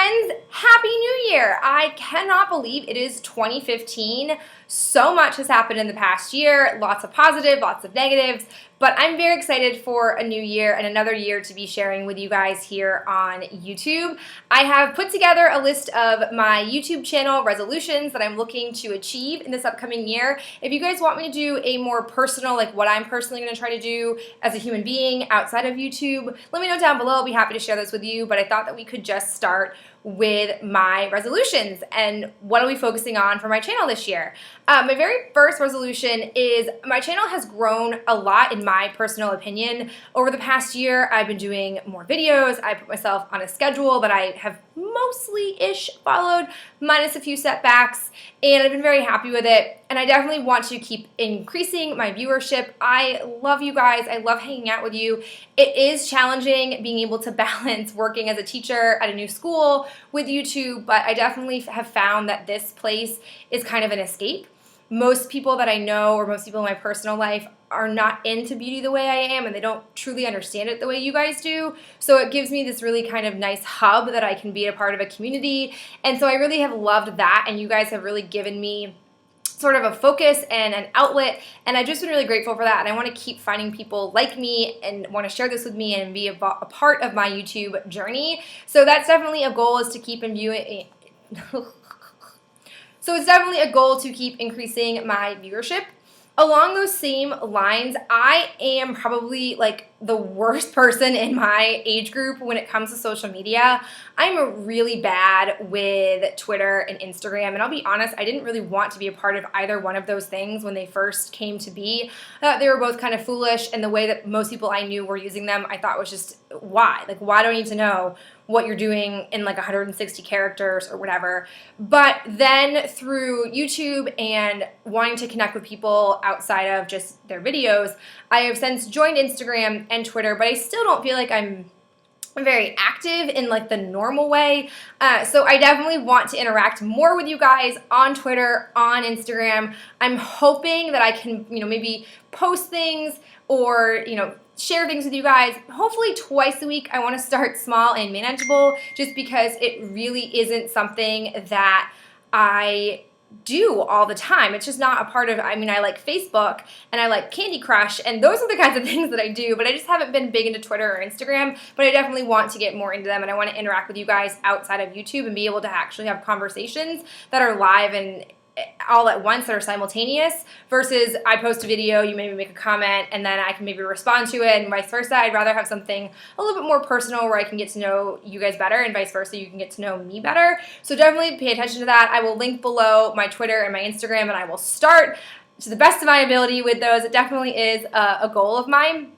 friends, Happy New Year! I cannot believe it is 2015. So much has happened in the past year, lots of positive, lots of negatives, but I'm very excited for a new year and another year to be sharing with you guys here on YouTube. I have put together a list of my YouTube channel resolutions that I'm looking to achieve in this upcoming year. If you guys want me to do a more personal, like what I'm personally going to try to do as a human being outside of YouTube, let me know down below. I'll be happy to share those with you, but I thought that we could just start with my resolutions and what are we focusing on for my channel this year. My very first resolution is my channel has grown a lot in my personal opinion. Over the past year, I've been doing more videos. I put myself on a schedule that I have mostly-ish followed, minus a few setbacks, and I've been very happy with it. And I definitely want to keep increasing my viewership. I love you guys. I love hanging out with you. It is challenging being able to balance working as a teacher at a new school with YouTube, but I definitely have found that this place is kind of an escape. Most people that I know, or most people in my personal life, are not into beauty the way I am, and they don't truly understand it the way you guys do. So it gives me this really kind of nice hub that I can be a part of a community. And so I really have loved that, and you guys have really given me sort of a focus and an outlet, and I've just been really grateful for that. And I want to keep finding people like me and want to share this with me and be a part of my YouTube journey. So that's definitely a goal, is to keep viewing. So it's definitely a goal to keep increasing my viewership. Along those same lines, I am probably like the worst person in my age group when it comes to social media. I'm really bad with Twitter and Instagram, and I'll be honest, I didn't really want to be a part of either one of those things when they first came to be. They were both kind of foolish, and the way that most people I knew were using them, I thought was just, why? Like, why do I need to know what you're doing in like 160 characters or whatever? But then through YouTube and wanting to connect with people outside of just their videos, I have since joined Instagram and Twitter, but I still don't feel like I'm very active in like the normal way. So I definitely want to interact more with you guys on Twitter, on Instagram. I'm hoping that I can, maybe post things or, share things with you guys, hopefully twice a week. I want to start small and manageable, just because it really isn't something that I do all the time. It's just not a part of, I like Facebook and I like Candy Crush, and those are the kinds of things that I do, but I just haven't been big into Twitter or Instagram, but I definitely want to get more into them, and I want to interact with you guys outside of YouTube and be able to actually have conversations that are live and all at once, that are simultaneous, versus I post a video, you maybe make a comment, and then I can maybe respond to it, and vice versa. I'd rather have something a little bit more personal where I can get to know you guys better, and vice versa, you can get to know me better. So definitely pay attention to that. I will link below my Twitter and my Instagram, and I will start to the best of my ability with those. It definitely is a goal of mine.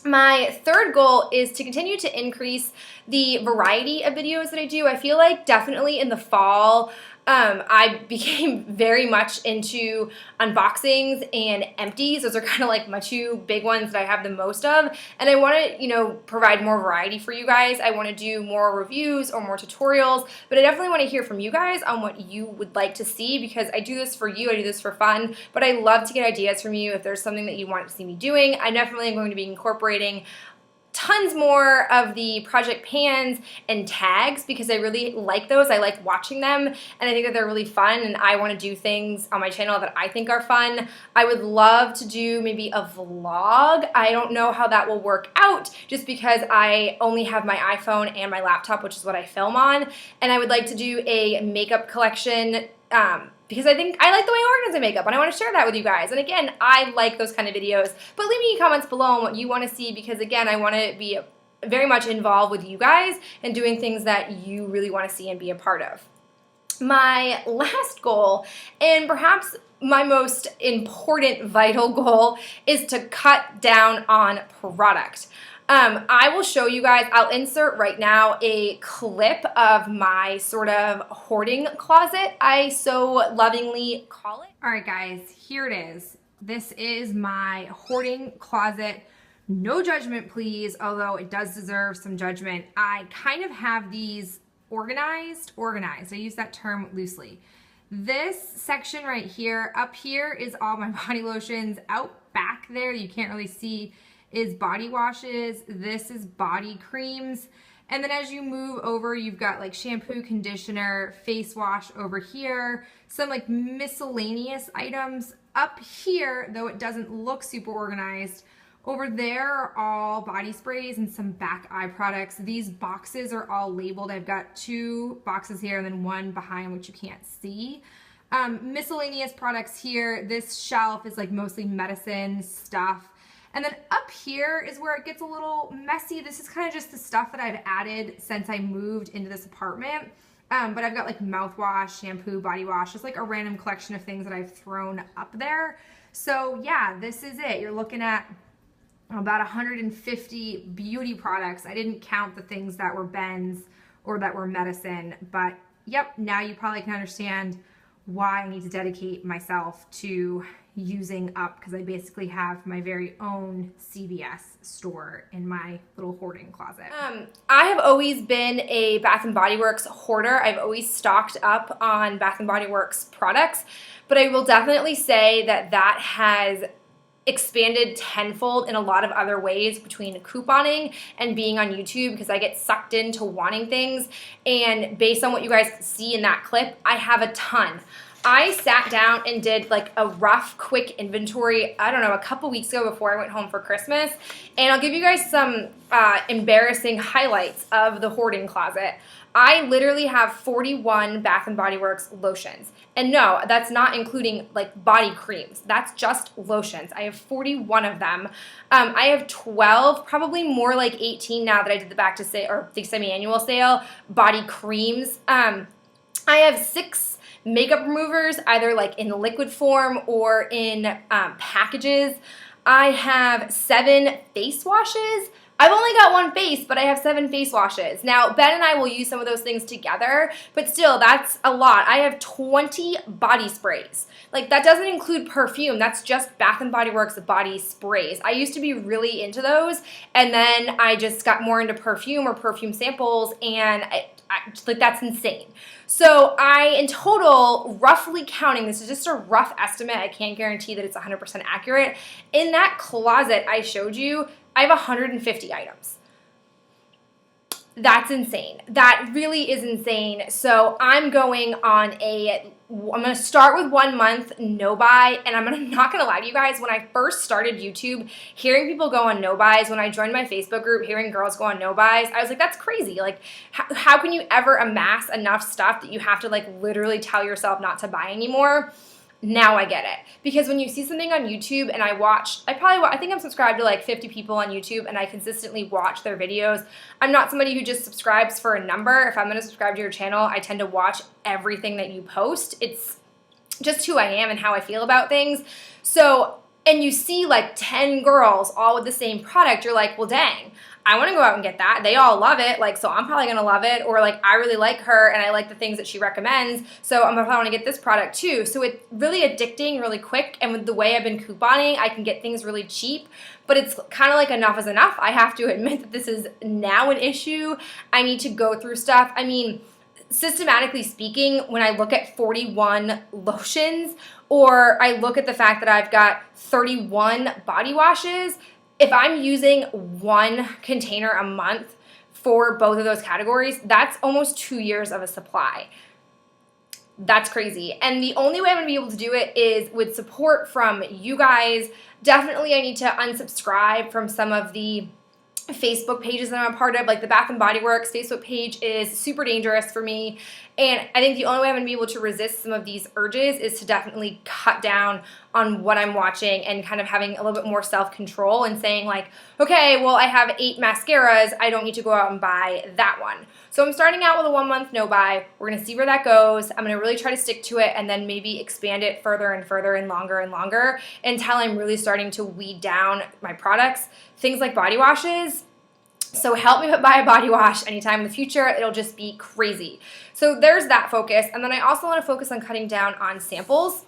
My third goal is to continue to increase the variety of videos that I do. I feel like definitely in the fall, I became very much into unboxings and empties. Those are kind of like my two big ones that I have the most of. And I want to, provide more variety for you guys. I want to do more reviews or more tutorials, but I definitely want to hear from you guys on what you would like to see, because I do this for you. I do this for fun, but I love to get ideas from you. If there's something that you want to see me doing, I definitely am going to be incorporating tons more of the project pans and tags, because I really like those. I like watching them, and I think that they're really fun, and I want to do things on my channel that I think are fun. I would love to do maybe a vlog. I don't know how that will work out, just because I only have my iPhone and my laptop, which is what I film on, and I would like to do a makeup collection, because I think I like the way I organize my makeup, and I want to share that with you guys. And again, I like those kind of videos, but leave me comments below on what you want to see, because again, I want to be very much involved with you guys and doing things that you really want to see and be a part of. My last goal, and perhaps my most important vital goal, is to cut down on product. I will show you guys, I'll insert right now a clip of my sort of hoarding closet, I so lovingly call it. All right guys, here it is. This is my hoarding closet. No judgment please, although it does deserve some judgment. I kind of have these organized. I use that term loosely. This section right here, up here is all my body lotions. Out back there, you can't really see, is body washes. This is body creams. And then as you move over, you've got like shampoo, conditioner, face wash over here, some like miscellaneous items up here, though it doesn't look super organized. Over there are all body sprays and some back eye products. These boxes are all labeled. I've got 2 boxes here and then one behind which you can't see. Miscellaneous products here. This shelf is like mostly medicine stuff. And then up here is where it gets a little messy. This is kind of just the stuff that I've added since I moved into this apartment. But I've got like mouthwash, shampoo, body wash, just like a random collection of things that I've thrown up there. So yeah, this is it. You're looking at about 150 beauty products. I didn't count the things that were Ben's or that were medicine, but yep, now you probably can understand why I need to dedicate myself to using up, because I basically have my very own CVS store in my little hoarding closet. I have always been a Bath & Body Works hoarder. I've always stocked up on Bath & Body Works products, but I will definitely say that that has expanded tenfold in a lot of other ways between couponing and being on YouTube, because I get sucked into wanting things. And based on what you guys see in that clip, I have a ton. I sat down and did like a rough, quick inventory, I don't know, a couple weeks ago before I went home for Christmas. And I'll give you guys some embarrassing highlights of the hoarding closet. I literally have 41 Bath & Body Works lotions. And no, that's not including like body creams. That's just lotions. I have 41 of them. I have 12, probably more like 18 now that I did the back to say or the semi-annual sale, body creams. I have 6 makeup removers, either like in liquid form or in packages. I have 7 face washes. I've only got 1 face, but I have 7 face washes. Now, Ben and I will use some of those things together, but still, that's a lot. I have 20 body sprays. Like, that doesn't include perfume. That's just Bath & Body Works body sprays. I used to be really into those, and then I just got more into perfume or perfume samples, and like, that's insane. So I, in total, roughly counting, this is just a rough estimate, I can't guarantee that it's 100% accurate, in that closet I showed you, I have 150 items. That's insane. That really is insane. So I'm going to start with 1 month no buy, and I'm not going to lie to you guys, when I first started YouTube, hearing people go on no buys, when I joined my Facebook group, hearing girls go on no buys, I was like, that's crazy. Like, how can you ever amass enough stuff that you have to like literally tell yourself not to buy anymore? Now I get it. Because when you see something on YouTube and I think I'm subscribed to like 50 people on YouTube and I consistently watch their videos. I'm not somebody who just subscribes for a number. If I'm going to subscribe to your channel, I tend to watch everything that you post. It's just who I am and how I feel about things. So, and you see like 10 girls all with the same product, you're like, well, dang, I want to go out and get that. They all love it, like, so I'm probably going to love it. Or like, I really like her and I like the things that she recommends, so I'm going to probably want to get this product too. So it's really addicting really quick, and with the way I've been couponing, I can get things really cheap, but it's kind of like enough is enough. I have to admit that this is now an issue. I need to go through stuff. I mean, systematically speaking, when I look at 41 lotions, or I look at the fact that I've got 31 body washes, if I'm using 1 container a month for both of those categories, that's almost 2 years of a supply. That's crazy. And the only way I'm going to be able to do it is with support from you guys. Definitely I need to unsubscribe from some of the Facebook pages that I'm a part of, like the Bath & Body Works Facebook page is super dangerous for me, and I think the only way I'm going to be able to resist some of these urges is to definitely cut down on what I'm watching and kind of having a little bit more self-control and saying like, okay, well, I have 8 mascaras, I don't need to go out and buy that one. So I'm starting out with a 1 month no buy. We're going to see where that goes. I'm going to really try to stick to it and then maybe expand it further and further and longer until I'm really starting to weed down my products. Things like body washes. So help me buy a body wash anytime in the future. It'll just be crazy. So there's that focus. And then I also want to focus on cutting down on samples.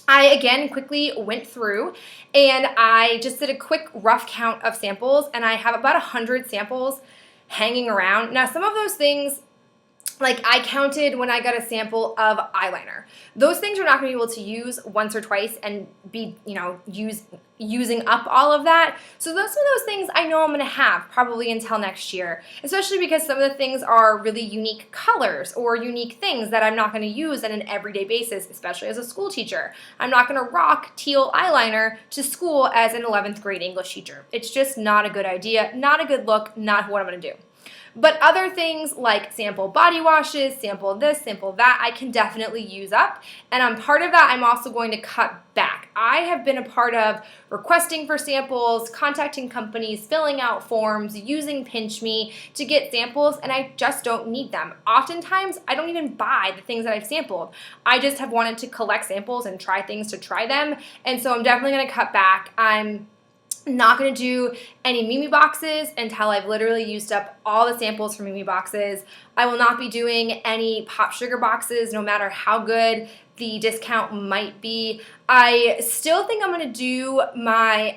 I, again, quickly went through and I just did a quick rough count of samples, and I have about 100 samples hanging around. Now, some of those things like I counted when I got a sample of eyeliner. Those things you're not going to be able to use once or twice and be, using up all of that. So those are those things I know I'm going to have probably until next year, especially because some of the things are really unique colors or unique things that I'm not going to use on an everyday basis, especially as a school teacher. I'm not going to rock teal eyeliner to school as an 11th grade English teacher. It's just not a good idea, not a good look, not what I'm going to do. But other things like sample body washes, sample this, sample that, I can definitely use up. And on part of that, I'm also going to cut back. I have been a part of requesting for samples, contacting companies, filling out forms, using Pinch Me to get samples, and I just don't need them. Oftentimes, I don't even buy the things that I've sampled. I just have wanted to collect samples and try things to try them, and so I'm definitely going to cut back. I'm not going to do any Mimi boxes until I've literally used up all the samples for Mimi boxes. I will not be doing any Pop Sugar boxes, no matter how good the discount might be. I still think I'm going to do my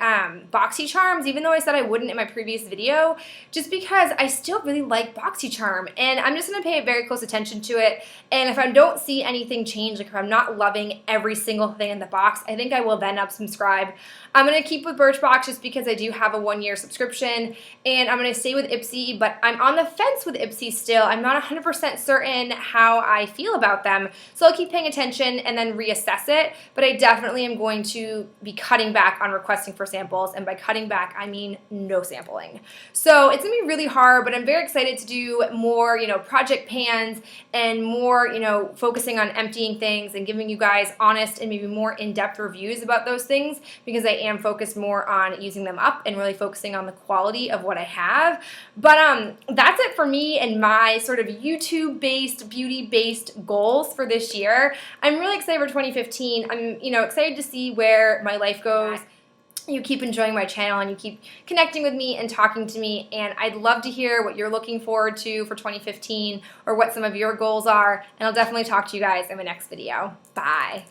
BoxyCharms, even though I said I wouldn't in my previous video, just because I still really like BoxyCharm, and I'm just going to pay very close attention to it. And if I don't see anything change, like if I'm not loving every single thing in the box, I think I will then unsubscribe. I'm going to keep with Birchbox just because I do have a 1-year subscription, and I'm going to stay with Ipsy, but I'm on the fence with Ipsy still. I'm not 100% certain how I feel about them, so I'll keep paying attention and then reassess it, but I definitely am going to be cutting back on requesting for samples, and by cutting back, I mean no sampling. So it's going to be really hard, but I'm very excited to do more, project pans and more, focusing on emptying things and giving you guys honest and maybe more in-depth reviews about those things, because I am focused more on using them up and really focusing on the quality of what I have. But that's it for me and my sort of YouTube-based, beauty-based goals for this year. I'm really excited for 2015. I'm, excited to see where my life goes. You keep enjoying my channel and you keep connecting with me and talking to me, and I'd love to hear what you're looking forward to for 2015 or what some of your goals are, and I'll definitely talk to you guys in my next video. Bye.